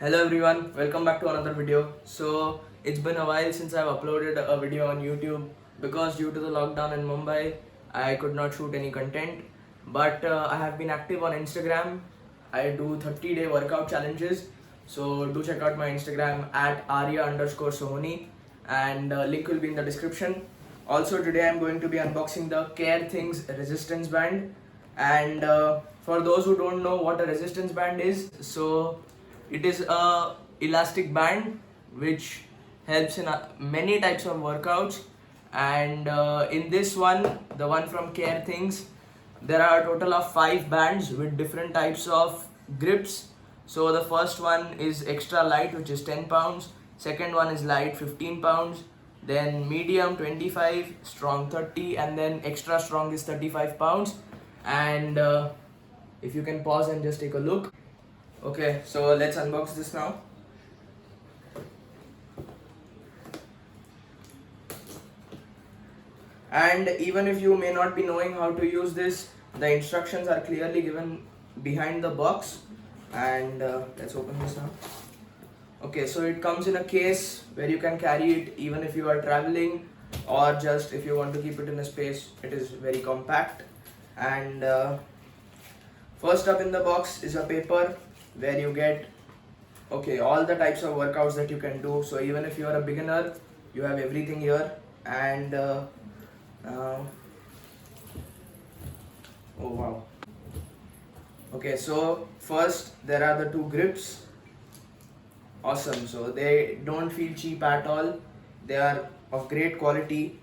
Hello everyone, welcome back to another video. So it's been a while since I've uploaded a video on YouTube because due to the lockdown in Mumbai, I could not shoot any content. But I have been active on Instagram. I do 30-day workout challenges. So do check out my Instagram at Arya_Sohoni and link will be in the description. Also today I'm going to be unboxing the Care Things resistance band. And for those who don't know what a resistance band is, so it is a elastic band which helps in many types of workouts. And in this one, the one from Care Things, there are a total of 5 bands with different types of grips. So the first one is extra light, which is 10 pounds. Second one is light, 15 pounds. Then medium, 25, strong, 30, and then extra strong is 35 pounds. And if you can pause and just take a look. Okay, so let's unbox this now. And even if you may not be knowing how to use this, the instructions are clearly given behind the box. And let's open this now. Okay, so it comes in a case where you can carry it even if you are traveling, or just if you want to keep it in a space. It is very compact. And first up in the box is a paper where you get all the types of workouts that you can do. So even if you are a beginner, you have everything here. And oh wow. Okay, so first there are the 2 grips. Awesome. So they don't feel cheap at all. They are of great quality.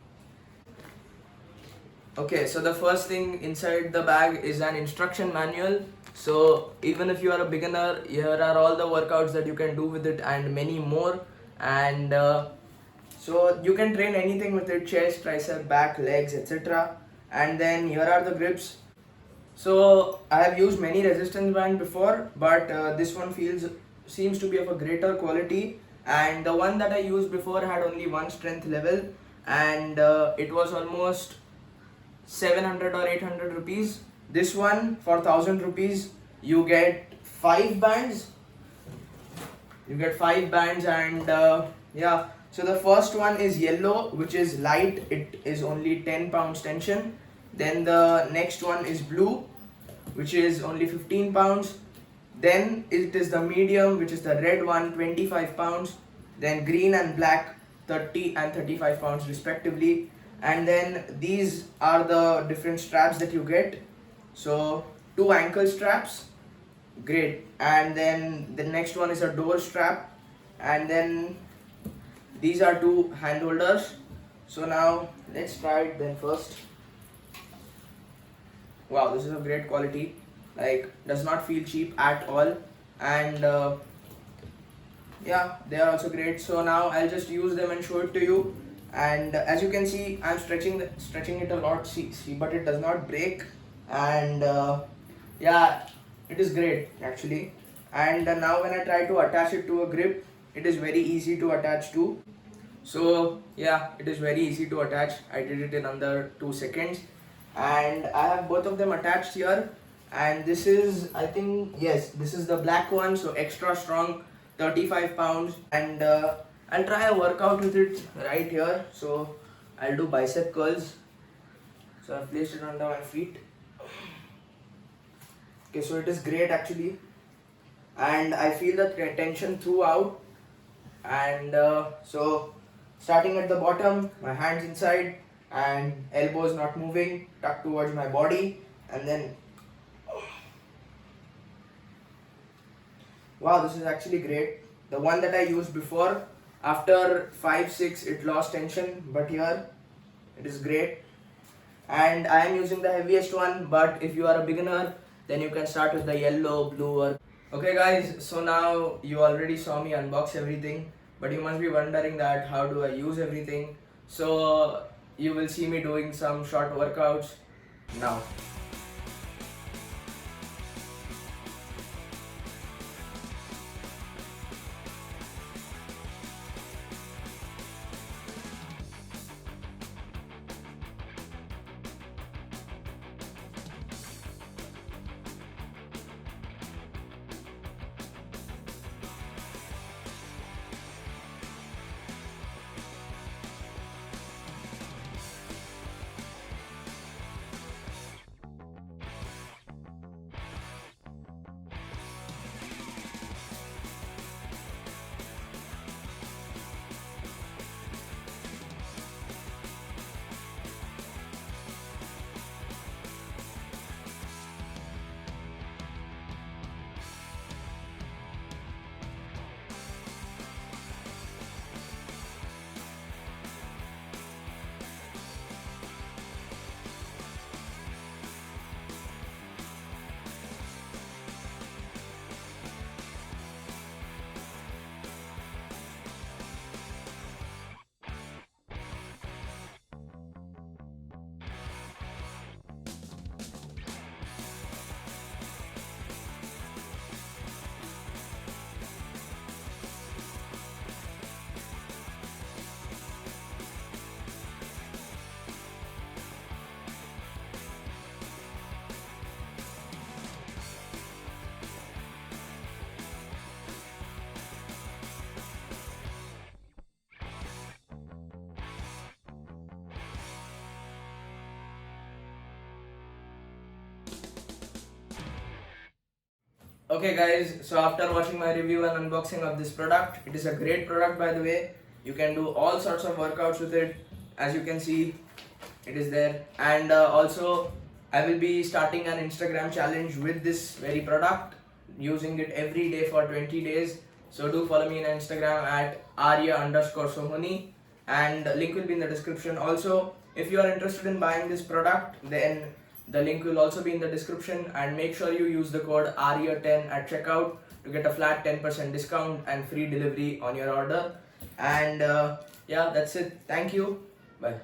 Okay, so the first thing inside the bag is an instruction manual. So even if you are a beginner, here are all the workouts that you can do with it and many more. And so you can train anything with it: chest, tricep, back, legs, etc. And then here are the grips. So I have used many resistance band before, but this one seems to be of a greater quality. And the one that I used before had only one strength level, and it was almost 700 or 800 rupees. This one for 1000 rupees, you get 5 bands. And yeah. So the first one is yellow, which is light. It is only 10 pounds tension. Then the next one is blue, which is only 15 pounds. Then it is the medium, which is the red one, 25 pounds. Then green and black, 30 and 35 pounds respectively. And then these are the different straps that you get. So 2 ankle straps, great. And then the next one is a door strap. And then these are 2 hand holders. So now let's try it then first. Wow, this is of great quality. Like, does not feel cheap at all. And yeah, they are also great. So now I'll just use them and show it to you. And as you can see, I'm stretching it a lot. See, but it does not break. And yeah, it is great actually. And now when I try to attach it to a grip, it is very easy to attach to. So yeah, it is very easy to attach. I did it in under 2 seconds. And I have both of them attached here. And this is, I think, yes, this is the black one. So extra strong, 35 pounds. And I'll try a workout with it right here. So I'll do bicep curls. So I've placed it under my feet. Okay, so it is great actually. And I feel the tension throughout. And so starting at the bottom, my hands inside and elbows not moving, tucked towards my body. And then, wow, this is actually great. The one that I used before, after 5-6 it lost tension, but here it is great. And I am using the heaviest one, but if you are a beginner, then you can start with the yellow, blue, or okay guys, so now you already saw me unbox everything, but you must be wondering that how do I use everything. So you will see me doing some short workouts now. Okay guys, so after watching my review and unboxing of this product, it is a great product by the way. You can do all sorts of workouts with it. As you can see, it is there. And also I will be starting an Instagram challenge with this very product, using it every day for 20 days. So do follow me on Instagram at arya_sohoni, and link will be in the description. Also, if you are interested in buying this product, then the link will also be in the description, and make sure you use the code ARYA10 at checkout to get a flat 10% discount and free delivery on your order. And yeah, that's it. Thank you. Bye.